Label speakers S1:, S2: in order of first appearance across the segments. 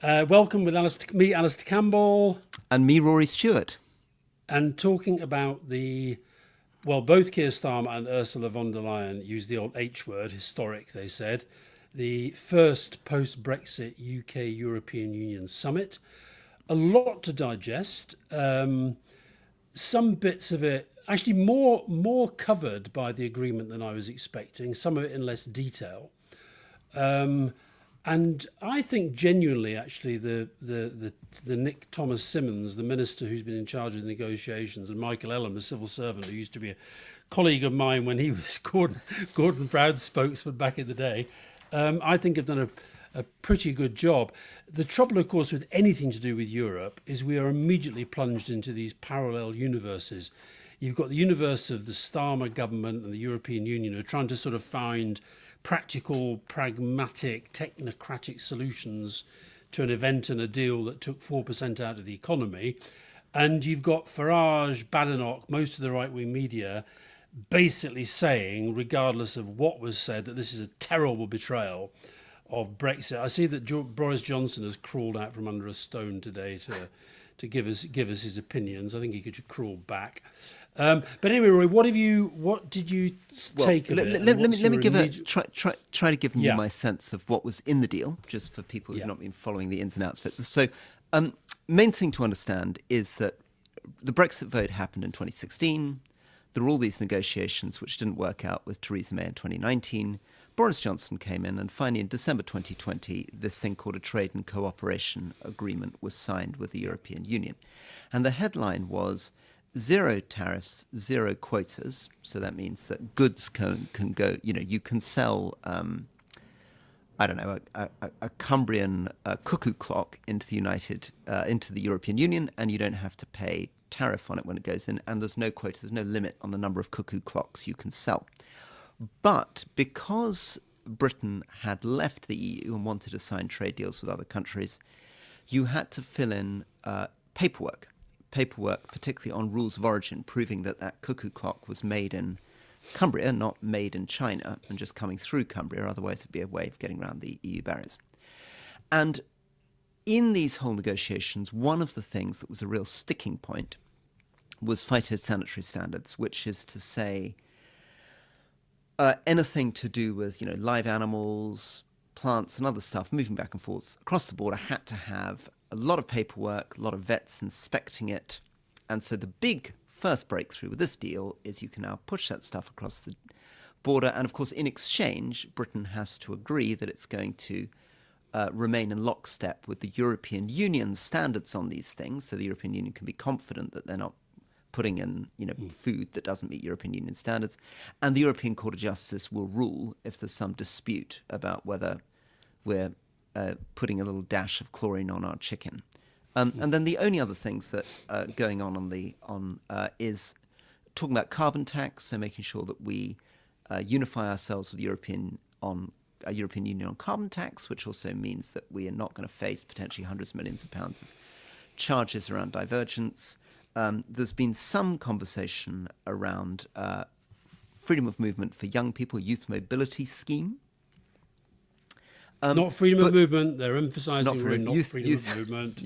S1: Welcome with me, Alastair Campbell,
S2: And me, Rory Stewart.
S1: and talking about both Keir Starmer and Ursula von der Leyen used the old H word, historic, they said, the first post-Brexit UK European Union summit. A lot to digest. Some bits of it actually more covered by the agreement than I was expecting. Some of it in less detail. And I think genuinely, actually, the Nick Thomas Simmons, the minister who's been in charge of the negotiations, and Michael Ellam, the civil servant who used to be a colleague of mine when he was Gordon Brown's spokesman back in the day, I think have done a pretty good job. The trouble, of course, with anything to do with Europe is we are immediately plunged into these parallel universes. You've got the universe of the Starmer government and the European Union who are trying to sort of find practical, pragmatic, technocratic solutions to an event and a deal that took 4% out of the economy. And you've got Farage, Badenoch, most of the right-wing media basically saying, regardless of what was said, that this is a terrible betrayal of Brexit. I see that Boris Johnson has crawled out from under a stone today to give us his opinions. I think he could crawl back. But anyway, Roy, what did you take of it?
S2: Let me try to give you my sense of what was in the deal, just for people who've not been following the ins and outs of it. So, main thing to understand is that the Brexit vote happened in 2016. There were all these negotiations which didn't work out with Theresa May in 2019. Boris Johnson came in, and finally in December 2020, this thing called a Trade and Cooperation Agreement was signed with the European Union. And the headline was zero tariffs, zero quotas. So that means that goods can go, you can sell, a Cumbrian cuckoo clock into the European Union, and you don't have to pay tariff on it when it goes in, and there's no quota, there's no limit on the number of cuckoo clocks you can sell. But because Britain had left the EU and wanted to sign trade deals with other countries, you had to fill in paperwork, particularly on rules of origin, proving that that cuckoo clock was made in Cumbria, not made in China, and just coming through Cumbria, otherwise it'd be a way of getting around the EU barriers. And in these whole negotiations, one of the things that was a real sticking point was phytosanitary standards, which is to say anything to do with live animals, plants and other stuff moving back and forth across the border had to have a lot of paperwork, a lot of vets inspecting it. And so the big first breakthrough with this deal is you can now push that stuff across the border. And of course, in exchange, Britain has to agree that it's going to remain in lockstep with the European Union standards on these things. So the European Union can be confident that they're not putting in food that doesn't meet European Union standards. And the European Court of Justice will rule if there's some dispute about whether we're putting a little dash of chlorine on our chicken. And then the only other things that are going on is talking about carbon tax, so making sure that we unify ourselves with the European Union on carbon tax, which also means that we are not going to face potentially hundreds of millions of pounds of charges around divergence. There's been some conversation around freedom of movement for young people, youth mobility scheme.
S1: Not freedom of movement. They're emphasising freedom of movement.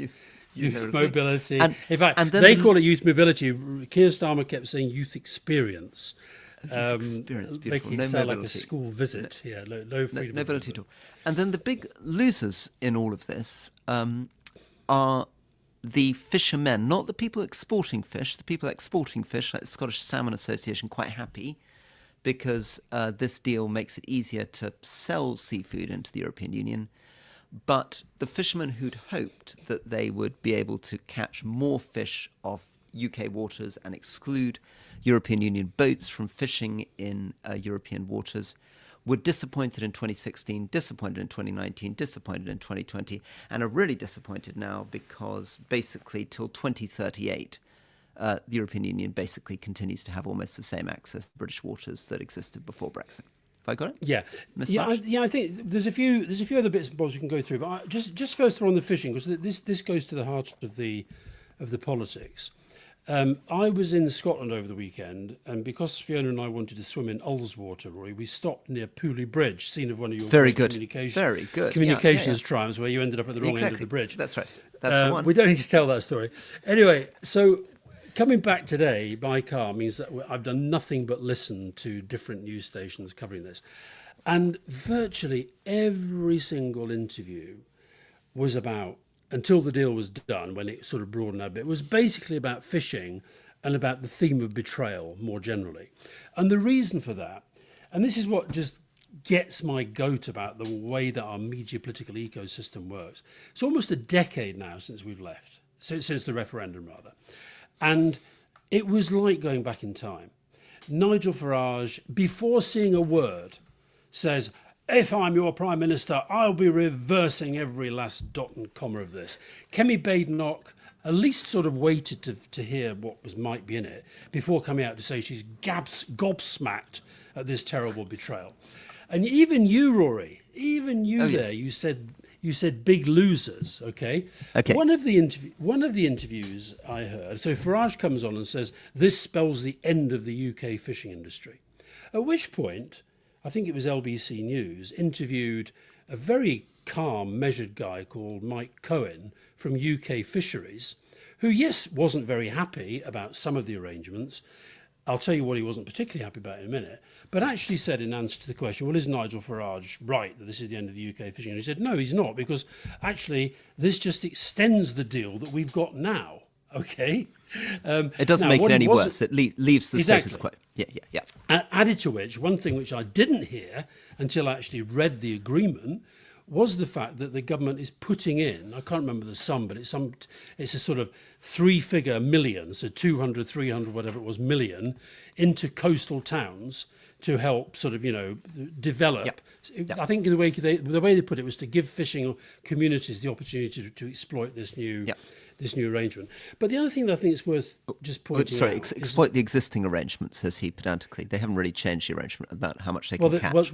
S1: Youth mobility. In fact, they call it youth mobility. Keir Starmer kept saying youth experience.
S2: Experience, beautiful.
S1: Making it
S2: no
S1: sound
S2: mobility.
S1: like a school visit. No freedom of
S2: mobility at
S1: movement.
S2: all. And then the big losers in all of this are the fishermen, not the people exporting fish. The people exporting fish, like the Scottish Salmon Association, quite happy because this deal makes it easier to sell seafood into the European Union. But the fishermen who'd hoped that they would be able to catch more fish off UK waters and exclude European Union boats from fishing in European waters were disappointed in 2016, disappointed in 2019, disappointed in 2020, and are really disappointed now because basically till 2038, the European Union basically continues to have almost the same access to British waters that existed before Brexit. Have I got it?
S1: Yeah, I think there's a few other bits and bobs we can go through, but just first on the fishing, because this goes to the heart of the politics. I was in Scotland over the weekend, and because Fiona and I wanted to swim in Ullswater, Rory, we stopped near Pooley Bridge, scene of one of your
S2: Very
S1: great
S2: good. Very good.
S1: communications triumphs, where you ended up at the wrong end of
S2: Exactly.
S1: the bridge.
S2: That's right. That's the one.
S1: We don't need to tell that story. Anyway, so coming back today by car means that I've done nothing but listen to different news stations covering this. And virtually every single interview was about, until the deal was done, when it sort of broadened out a bit, it was basically about fishing and about the theme of betrayal more generally. And the reason for that, and this is what just gets my goat about the way that our media political ecosystem works. It's almost a decade now since we've left, since the referendum rather. And it was like going back in time. Nigel Farage, before seeing a word, says, if I'm your Prime Minister, I'll be reversing every last dot and comma of this. Kemi Badenoch at least sort of waited to hear what might be in it before coming out to say she's gobsmacked at this terrible betrayal. And even you, Rory, you said big losers, okay?
S2: Okay.
S1: One of the interviews I heard, so Farage comes on and says, this spells the end of the UK fishing industry. At which point, I think it was LBC News, interviewed a very calm, measured guy called Mike Cohen from UK Fisheries, who, yes, wasn't very happy about some of the arrangements. I'll tell you what he wasn't particularly happy about in a minute, but actually said in answer to the question, well, is Nigel Farage right that this is the end of the UK fishing? And he said, no, he's not, because actually this just extends the deal that we've got now, okay?
S2: It doesn't make it any worse. It leaves the status quo. Yeah.
S1: Added to which, one thing which I didn't hear until I actually read the agreement was the fact that the government is putting in, I can't remember the sum, but it's a sort of three-figure million, so 200, 300, whatever it was, million, into coastal towns to help sort of, develop. Yep. I think the way they put it was to give fishing communities the opportunity to exploit this new arrangement. But the other thing that I think is worth just pointing out...
S2: exploit the existing arrangement, says he pedantically. They haven't really changed the arrangement about how much they can catch.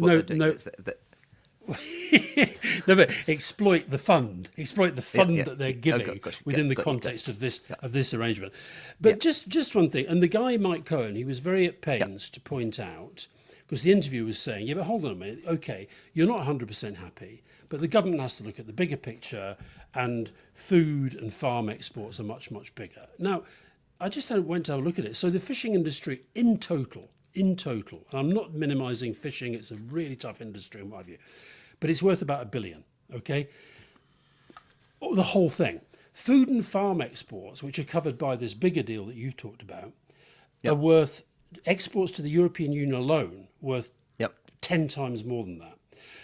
S1: No, but exploit the fund that they're giving within the context of this arrangement. But just one thing, and the guy Mike Cohen, he was very at pains to point out, because the interview was saying, but hold on a minute, okay, you're not 100% happy, but the government has to look at the bigger picture, and food and farm exports are much, much bigger. Now, I just went to have a look at it. So the fishing industry in total, and I'm not minimising fishing, it's a really tough industry in my view, but it's worth about $1 billion, okay? The whole thing. Food and farm exports, which are covered by this bigger deal that you've talked about, are worth, exports to the European Union alone, worth 10 times more than that.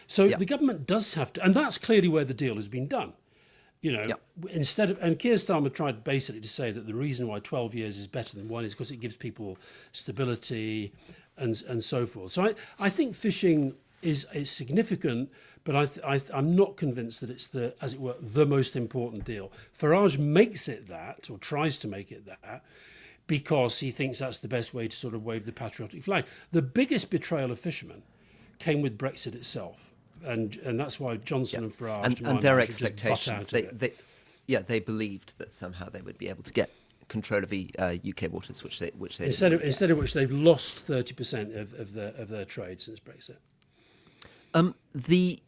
S1: So the government does have to, and that's clearly where the deal has been done. Instead of, and Keir Starmer tried basically to say that the reason why 12 years is better than one is because it gives people stability and so forth. So I think fishing is significant, but I'm not convinced that it's as it were, the most important deal. Farage makes it that, or tries to make it that, because he thinks that's the best way to sort of wave the patriotic flag. The biggest betrayal of fishermen came with Brexit itself. And that's why Johnson and Farage
S2: and their expectations, they believed that somehow they would be able to get control of the UK waters, which they
S1: instead of which they've lost 30% of their trade since Brexit.
S2: The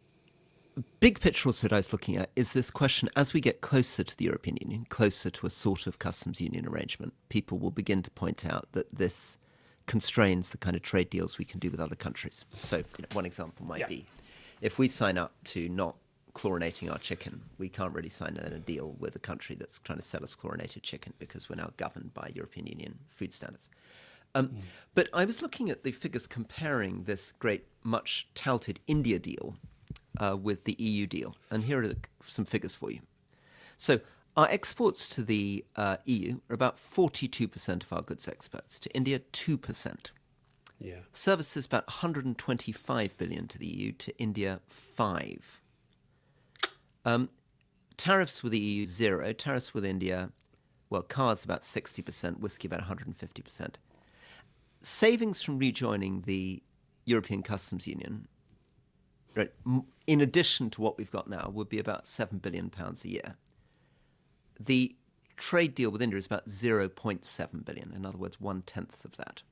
S2: big picture also that I was looking at is this question: as we get closer to the European Union, closer to a sort of customs union arrangement, people will begin to point out that this constrains the kind of trade deals we can do with other countries. So one example might be, if we sign up to not chlorinating our chicken, we can't really sign a deal with a country that's trying to sell us chlorinated chicken because we're now governed by European Union food standards. But I was looking at the figures comparing this great, much touted India deal with the EU deal. And here are some figures for you. So our exports to the EU are about 42% of our goods exports. To India, 2%. Services about 125 billion to the EU, to India 5. Tariffs with the EU 0. Tariffs with India, well, cars about 60%, whiskey about 150%. Savings from rejoining the European Customs Union, right, in addition to what we've got now, would be about £7 billion a year. The trade deal with India is about 0.7 billion. In other words, 1/10 of that.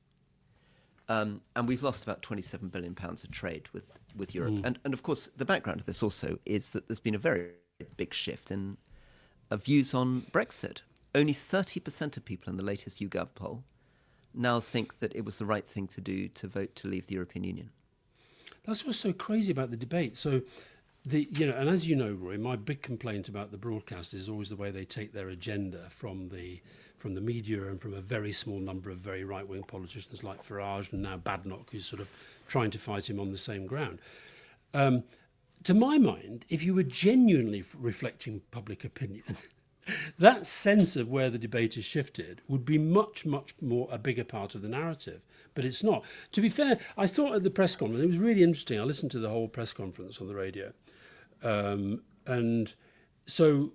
S2: And we've lost about £27 billion of trade with Europe. And of course, the background of this also is that there's been a very big shift in views on Brexit. Only 30% of people in the latest YouGov poll now think that it was the right thing to do to vote to leave the European Union.
S1: That's what's so crazy about the debate. So, and as you know, Rory, my big complaint about the broadcast is always the way they take their agenda from the media and from a very small number of very right-wing politicians like Farage and now Badenoch, who's sort of trying to fight him on the same ground. To my mind, if you were genuinely reflecting public opinion, that sense of where the debate has shifted would be much, much more a bigger part of the narrative. But it's not. To be fair, I thought at the press conference, it was really interesting. I listened to the whole press conference on the radio. And so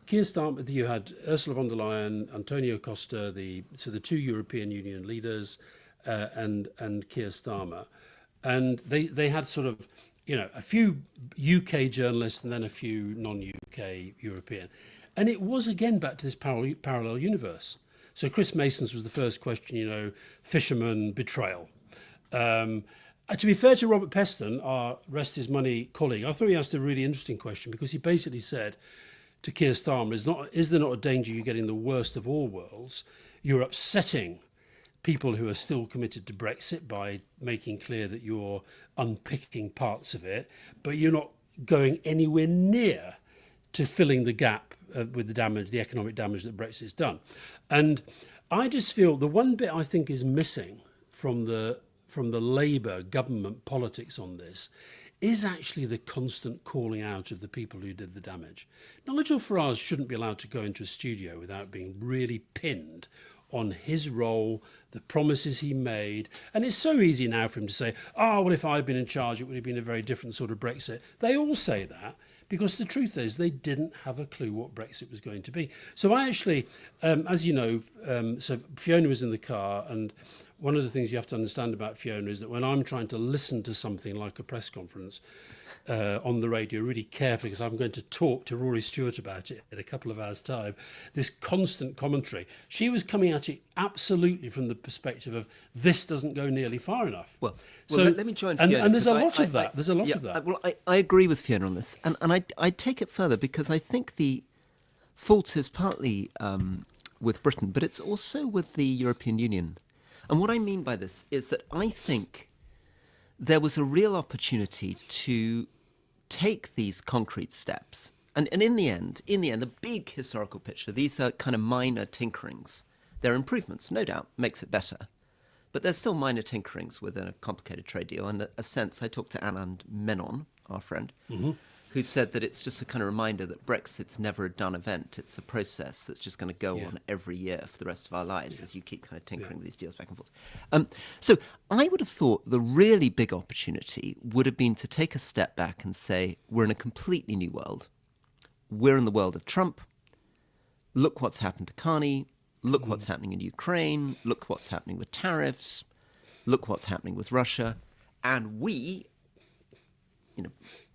S1: Keir Starmer, you had Ursula von der Leyen, Antonio Costa, the two European Union leaders, and Keir Starmer. And they had sort of, a few UK journalists and then a few non-UK European. And it was, again, back to this parallel universe. So Chris Mason's was the first question, fisherman, betrayal. To be fair to Robert Peston, our Rest His Money colleague, I thought he asked a really interesting question because he basically said to Keir Starmer, is there not a danger you're getting the worst of all worlds? You're upsetting people who are still committed to Brexit by making clear that you're unpicking parts of it, but you're not going anywhere near to filling the gap with the economic damage that Brexit's done. And I just feel the one bit I think is missing from the Labour government politics on this is actually the constant calling out of the people who did the damage. Nigel Farage shouldn't be allowed to go into a studio without being really pinned on his role, the promises he made. And it's so easy now for him to say, well, if I'd been in charge, it would have been a very different sort of Brexit. They all say that because the truth is they didn't have a clue what Brexit was going to be. So I actually, as you know, so Fiona was in the car, and one of the things you have to understand about Fiona is that when I'm trying to listen to something like a press conference on the radio really carefully, because I'm going to talk to Rory Stewart about it in a couple of hours' time, this constant commentary, she was coming at it absolutely from the perspective of this doesn't go nearly far enough.
S2: Well,
S1: so
S2: let me join Fiona.
S1: And there's a lot of that. There's a lot of that.
S2: Well, I agree with Fiona on this. And I take it further because I think the fault is partly with Britain, but it's also with the European Union. And what I mean by this is that I think there was a real opportunity to take these concrete steps. And in the end, the big historical picture, these are kind of minor tinkerings. They're improvements, no doubt, makes it better. But there's still minor tinkerings within a complicated trade deal. And a sense, I talked to Anand Menon, our friend, who said that it's just a kind of reminder that Brexit's never a done event. It's a process that's just going to go on every year for the rest of our lives as you keep kind of tinkering these deals back and forth. So I would have thought the really big opportunity would have been to take a step back and say, we're in a completely new world. We're in the world of Trump. Look what's happened to Carney. Look what's happening in Ukraine. Look what's happening with tariffs. Look what's happening with Russia. And we,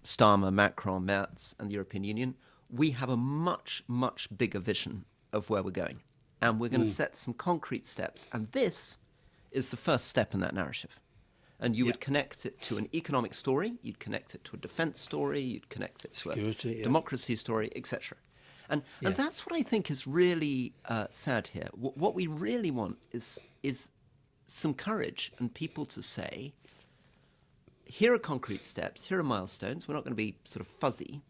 S2: Starmer, Macron, Merz, and the European Union, we have a much, much bigger vision of where we're going. And we're going to set some concrete steps. And this is the first step in that narrative. And you would connect it to an economic story, you'd connect it to a defense story, you'd connect it to a democracy story, etc. And that's what I think is really sad here. What we really want is some courage and people to say, here are concrete steps, here are milestones. We're not going to be sort of fuzzy,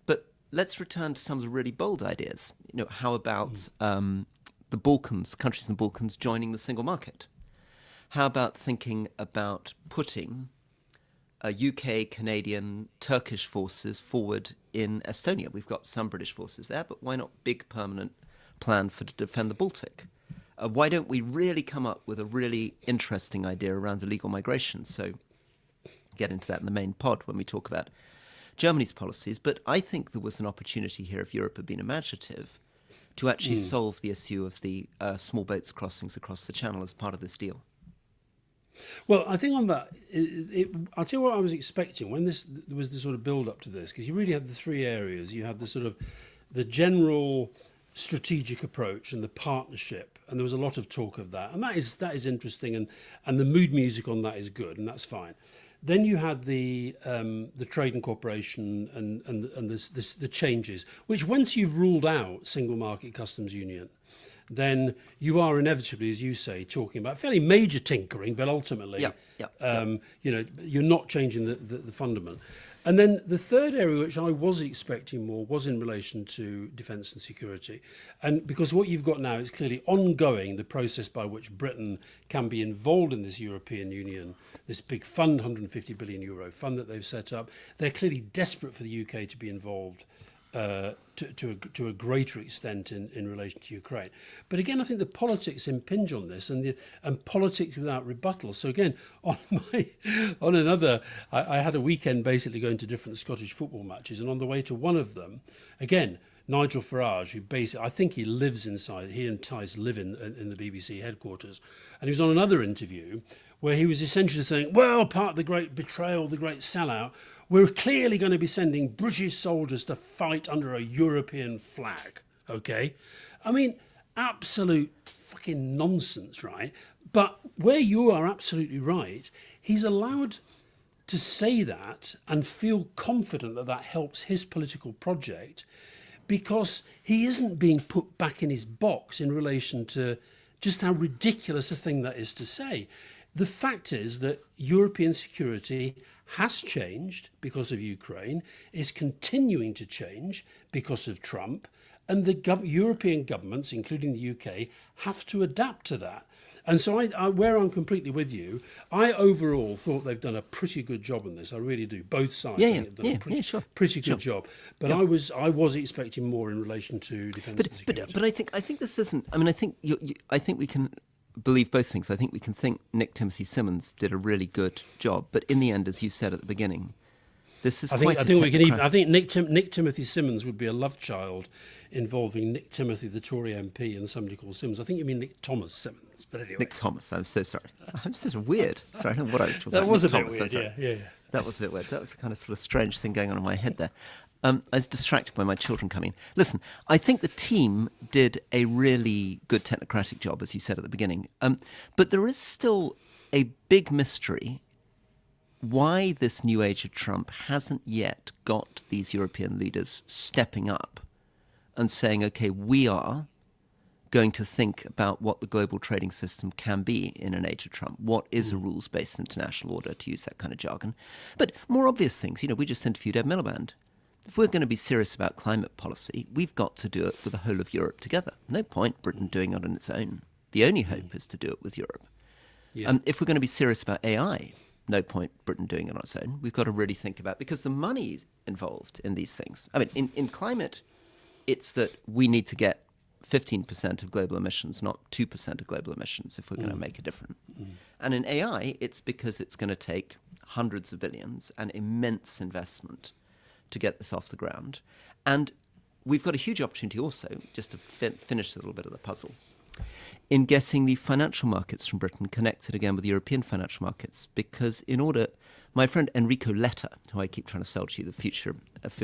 S2: but let's return to some of the really bold ideas. How about the Balkans, countries in the Balkans joining the single market? How about thinking about putting UK, Canadian, Turkish forces forward in Estonia? We've got some British forces there, but why not big permanent plan to defend the Baltic? Why don't we really come up with a really interesting idea around illegal migration? So get into that in the main pod when we talk about Germany's policies. But I think there was an opportunity here, if Europe had been imaginative, to actually solve the issue of the small boats crossings across the channel as part of this deal.
S1: Well, I think on that, I'll tell you what I was expecting when there was the sort of build-up to this, because you really had the three areas. You had the sort of the general strategic approach and the partnership, and there was a lot of talk of that, and that is interesting, and the mood music on that is good, and that's fine. Then you had the trade and cooperation and the changes, which once you've ruled out single market customs union, then you are inevitably, as you say, talking about fairly major tinkering, but ultimately, you know, you're not changing the fundament. And then the third area, which I was expecting more, was in relation to defence and security. And because what you've got now is clearly ongoing, the process by which Britain can be involved in this European Union, this big fund, €150 billion fund that they've set up. They're clearly desperate for the UK to be involved to a greater extent in relation to Ukraine. But again, I think the politics impinge on this, and politics without rebuttal. So again, I had a weekend basically going to different Scottish football matches, and on the way to one of them, again, Nigel Farage, who basically, I think he lives inside, he and Tice live in the BBC headquarters, and he was on another interview where he was essentially saying, well, part of the great betrayal, the great sellout, we're clearly going to be sending British soldiers to fight under a European flag, okay? I mean, absolute fucking nonsense, right? But where you are absolutely right, he's allowed to say that and feel confident that that helps his political project, because he isn't being put back in his box in relation to just how ridiculous a thing that is to say. The fact is that European security has changed because of Ukraine, is continuing to change because of Trump, and the European governments, including the UK, have to adapt to that. And so where I'm completely with you, I overall thought they've done a pretty good job on this. I really do. Both sides have done a pretty good job. But I was expecting more in relation to defence and security.
S2: But I think this isn't. I mean, I think we can believe both things. I think we can think Nick Timothy Simmons did a really good job, but in the end, as you said at the beginning, this is I
S1: think Nick Timothy Simmons would be a love child involving Nick Timothy, the Tory MP, and somebody called Simmons. I think you mean Nick Thomas Simmons, but anyway.
S2: Nick Thomas, I'm so sorry. I'm so weird. Sorry, I don't know what I was talking about.
S1: That was
S2: Nick
S1: a bit
S2: Thomas,
S1: weird, yeah.
S2: That was a bit weird. That was a kind of sort of strange thing going on in my head there. I was distracted by my children coming. Listen, I think the team did a really good technocratic job, as you said at the beginning. But there is still a big mystery why this new age of Trump hasn't yet got these European leaders stepping up and saying, okay, we are going to think about what the global trading system can be in an age of Trump. What is a rules-based international order, to use that kind of jargon? But more obvious things, we just interviewed Ed Miliband. If we're going to be serious about climate policy, we've got to do it with the whole of Europe together. No point Britain doing it on its own. The only hope is to do it with Europe. Yeah. If we're going to be serious about AI, no point Britain doing it on its own. We've got to really think about, because the money involved in these things. I mean, in climate, it's that we need to get 15% of global emissions, not 2% of global emissions, if we're going to make a difference. And in AI, it's because it's going to take hundreds of billions and immense investment to get this off the ground. And we've got a huge opportunity also, just to finish a little bit of the puzzle, in getting the financial markets from Britain connected again with European financial markets, because my friend Enrico Letta, who I keep trying to sell to you, the future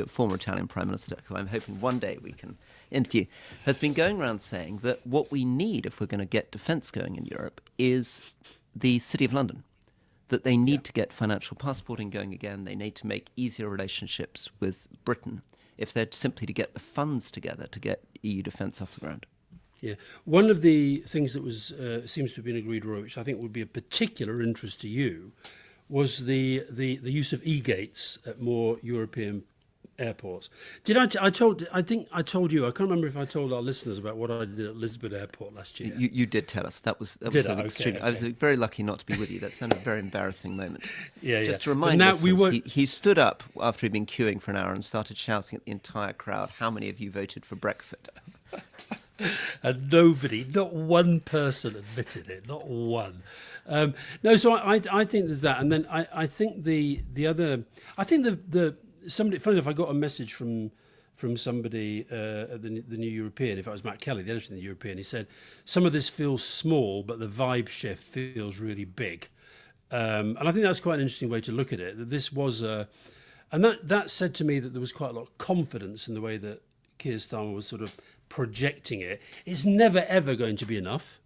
S2: former Italian Prime Minister, who I'm hoping one day we can interview, has been going around saying that what we need if we're going to get defence going in Europe is the City of London, that they need to get financial passporting going again, they need to make easier relationships with Britain if they're simply to get the funds together to get EU defence off the ground.
S1: Yeah, one of the things that was seems to have been agreed, Rory, which I think would be of particular interest to you, was the use of e-gates at more European airports. I think I told you. I can't remember if I told our listeners about what I did at Lisbon Airport last year.
S2: You did tell us. That was extreme. I was very lucky not to be with you. That sounded a very embarrassing moment. Just to remind listeners, he stood up after he'd been queuing for an hour and started shouting at the entire crowd, "How many of you voted for Brexit?"
S1: And nobody, not one person admitted it, not one. No, so I think there's that, and then I think the other, I think somebody, funny enough, I got a message from somebody at the New European, if it was Matt Kelly, the editor of the European. He said some of this feels small, but the vibe shift feels really big, and I think that's quite an interesting way to look at it. That this was and that said to me that there was quite a lot of confidence in the way that Keir Starmer was sort of projecting it. It's never, ever going to be enough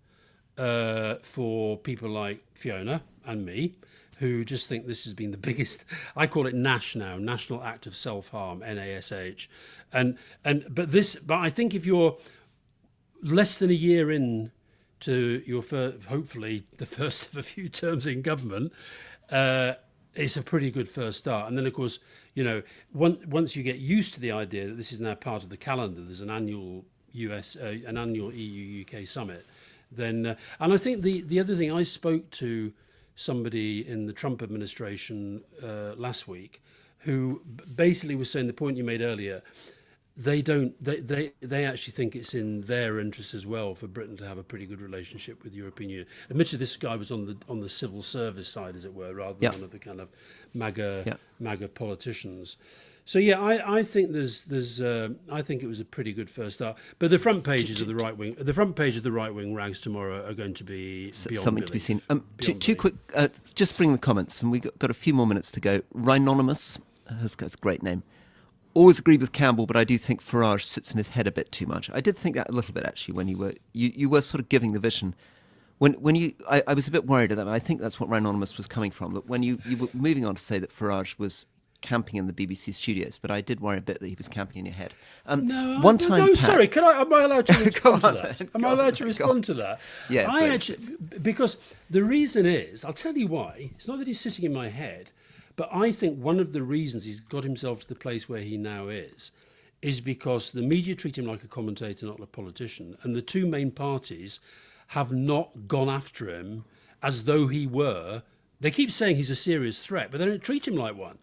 S1: for people like Fiona and me, who just think this has been the biggest, I call it NASH now, National Act of Self-Harm, NASH. But I think if you're less than a year in to your hopefully the first of a few terms in government, it's a pretty good first start. And then, of course, once you get used to the idea that this is now part of the calendar, there's an annual EU UK summit. Then, and I think the other thing, I spoke to somebody in the Trump administration last week who basically was saying the point you made earlier. They actually think it's in their interest as well for Britain to have a pretty good relationship with the European Union. Admittedly, this guy was on the civil service side, as it were, rather than one of the kind of MAGA politicians. So yeah, I think I think it was a pretty good first start. But the front pages of the right wing rags tomorrow are going to be
S2: something to be seen. Two quick, just bring the comments, and we've got a few more minutes to go. Rhinonymous has got a great name. Always agreed with Campbell, but I do think Farage sits in his head a bit too much. I did think that a little bit actually when you were sort of giving the vision. I was a bit worried at that. I think that's what Rhinonymous was coming from. That when you were moving on to say that Farage was camping in the BBC studios, but I did worry a bit that he was camping in your head.
S1: Sorry. Am I allowed to respond to that? Am I allowed to respond to that?
S2: Yeah,
S1: because the reason is, I'll tell you why. It's not that he's sitting in my head, but I think one of the reasons he's got himself to the place where he now is because the media treat him like a commentator, not a politician, and the two main parties have not gone after him as though he were. They keep saying he's a serious threat, but they don't treat him like one.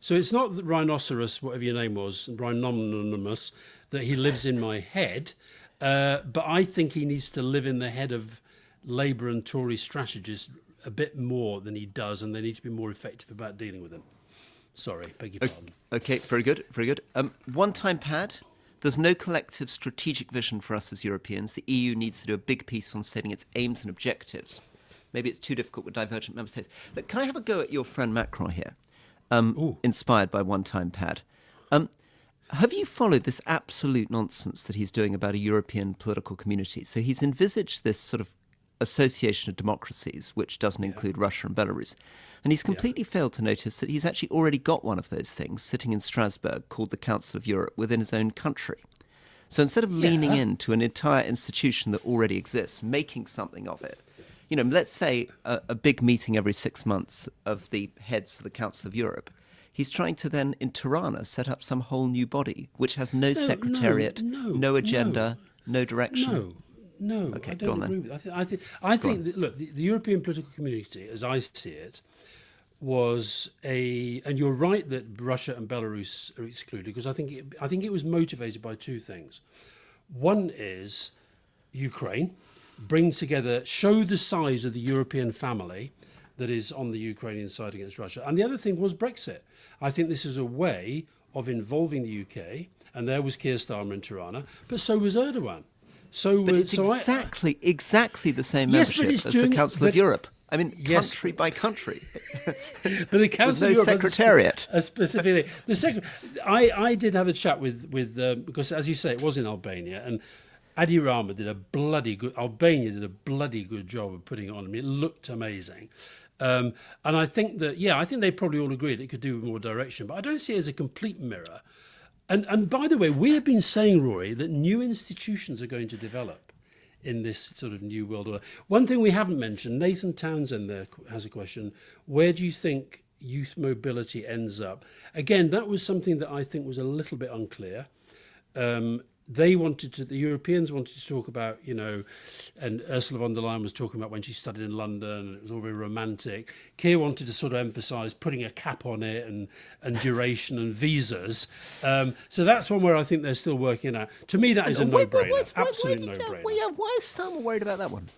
S1: So it's not that Rhinoceros, whatever your name was, Rhinonymous, that he lives in my head, but I think he needs to live in the head of Labour and Tory strategists a bit more than he does, and they need to be more effective about dealing with him. Sorry, beg your pardon.
S2: Okay, very good. One-time pad. There's no collective strategic vision for us as Europeans. The EU needs to do a big piece on setting its aims and objectives. Maybe it's too difficult with divergent member states. Look, can I have a go at your friend Macron here? Inspired by one-time pad. Have you followed this absolute nonsense that he's doing about a European political community? So he's envisaged this sort of association of democracies, which doesn't include Russia and Belarus. And he's completely failed to notice that he's actually already got one of those things sitting in Strasbourg called the Council of Europe within his own country. So instead of leaning into an entire institution that already exists, making something of it, let's say a big meeting every 6 months of the heads of the Council of Europe, he's trying to then, in Tirana, set up some whole new body, which has no secretariat, no agenda, no direction.
S1: No,
S2: okay,
S1: I don't agree with that. I think that, look, the European political community, as I see it, was and you're right that Russia and Belarus are excluded, because I think it was motivated by two things. One is Ukraine, show the size of the European family that is on the Ukrainian side against Russia. And the other thing was Brexit. I think this is a way of involving the UK, and there was Keir Starmer in Tirana, but so was Erdogan.
S2: But it's exactly the same membership as the Council of Europe. I mean, country by country.
S1: But the Council of Europe
S2: secretariat.
S1: Specifically, I did have a chat with because, as you say, it was in Albania, and Adi Rama Albania did a bloody good job of putting it on. I mean, it looked amazing. And I think they probably all agree that it could do with more direction, but I don't see it as a complete mirror. And by the way, we have been saying, Rory, that new institutions are going to develop in this sort of new world order. One thing we haven't mentioned, Nathan Townsend there has a question. Where do you think youth mobility ends up? Again, that was something that I think was a little bit unclear. The Europeans wanted to talk about, and Ursula von der Leyen was talking about when she studied in London, and it was all very romantic. Keir wanted to sort of emphasise putting a cap on it and duration and visas. So that's one where I think they're still working out. To me, that is a no-brainer. Absolute no-brainer.
S2: Why is Starmer worried about that one?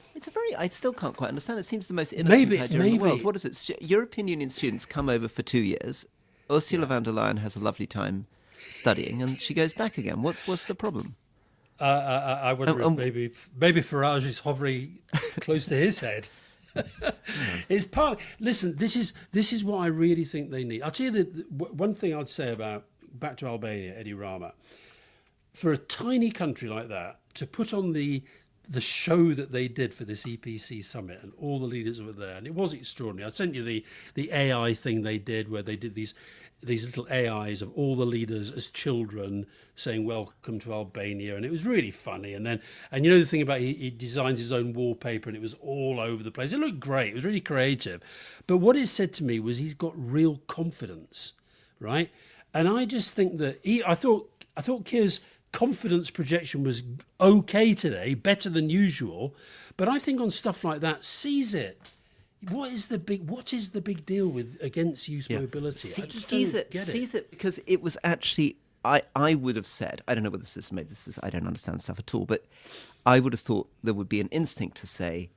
S2: I still can't quite understand. It seems the most innocent idea in the world. What is it? European Union students come over for 2 years. Ursula von der Leyen has a lovely time studying, and she goes back again. What's the problem?
S1: I wonder if maybe Farage is hovering close to his head. It's part. Listen, this is what I really think they need. I'll tell you one thing I'd say about back to Albania, Edi Rama. for a tiny country like that to put on the show that they did for this EPC summit, and all the leaders were there, and it was extraordinary. I sent you the AI thing they did, where they did these little AIs of all the leaders as children saying welcome to Albania, and it was really funny. And you know the thing about he designs his own wallpaper, and it was all over the place. It looked great. It was really creative. But what it said to me was he's got real confidence, right? And I just think that I thought Keir's confidence projection was okay today, better than usual. But I think on stuff like that, seize it. What is the big deal with against youth mobility? I just
S2: seize
S1: don't get it.
S2: Seize it, because it was actually, I would have said, I don't know whether this is, maybe this is, I don't understand stuff at all, but I would have thought there would be an instinct to say,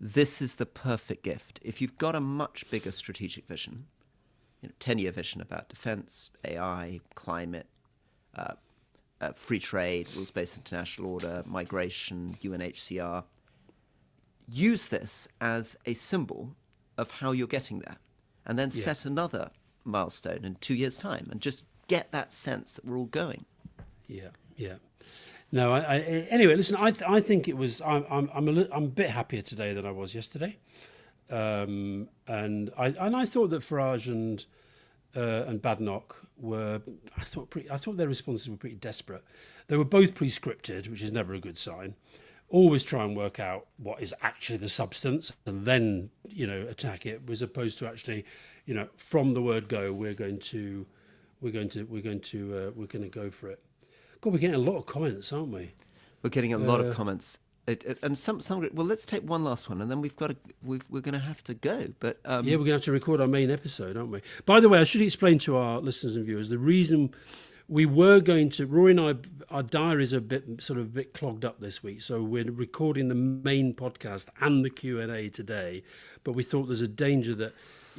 S2: this is the perfect gift. If you've got a much bigger strategic vision, 10-year vision about defence, AI, climate, free trade, rules-based international order, migration, UNHCR, use this as a symbol of how you're getting there, and then set another milestone in 2 years' time, and just get that sense that we're all going.
S1: Yeah. No, anyway, listen. I think it was. I'm a bit happier today than I was yesterday, and I thought that Farage and Badenoch were. I thought their responses were pretty desperate. They were both pre-scripted, which is never a good sign. Always try and work out what is actually the substance, and then attack it, as opposed to actually, from the word go, we're going to go for it. God, we're getting a lot of comments, aren't we?
S2: We're getting a lot of comments, and some. Well, let's take one last one, and then we're going to have to go. But
S1: we're going to have to record our main episode, aren't we? By the way, I should explain to our listeners and viewers the reason. We were going to, Rory and I, our diaries are a bit clogged up this week, so we're recording the main podcast and the Q&A today, but we thought there's a danger that,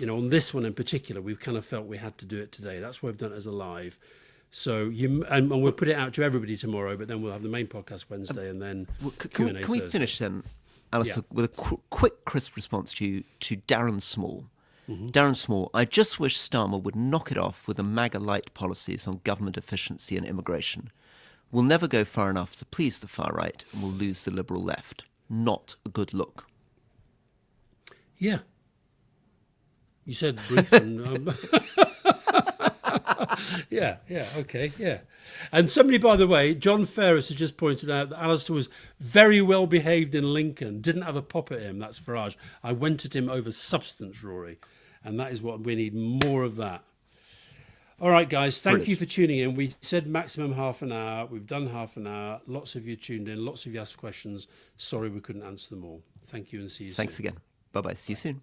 S1: on this one in particular, we've kind of felt we had to do it today. That's why we've done it as a live. So and we'll put it out to everybody tomorrow, but then we'll have the main podcast Wednesday, and then Q&A
S2: Can we finish then, Alastair, with a quick, crisp response to Darren Small? Mm-hmm. Darren Small, I just wish Starmer would knock it off with the MAGA-light policies on government efficiency and immigration. We'll never go far enough to please the far right, and we'll lose the liberal left. Not a good look.
S1: Yeah. You said brief and... Yeah, okay, yeah. And somebody, by the way, John Ferris has just pointed out that Alastair was very well behaved in Lincoln, didn't have a pop at him. That's Farage. I went at him over substance, Rory. And that is what we need, more of that. All right, guys, thank you for tuning in. We said maximum half an hour. We've done half an hour. Lots of you tuned in. Lots of you asked questions. Sorry we couldn't answer them all. Thank you, and see you soon.
S2: Thanks again. Bye-bye. See you soon.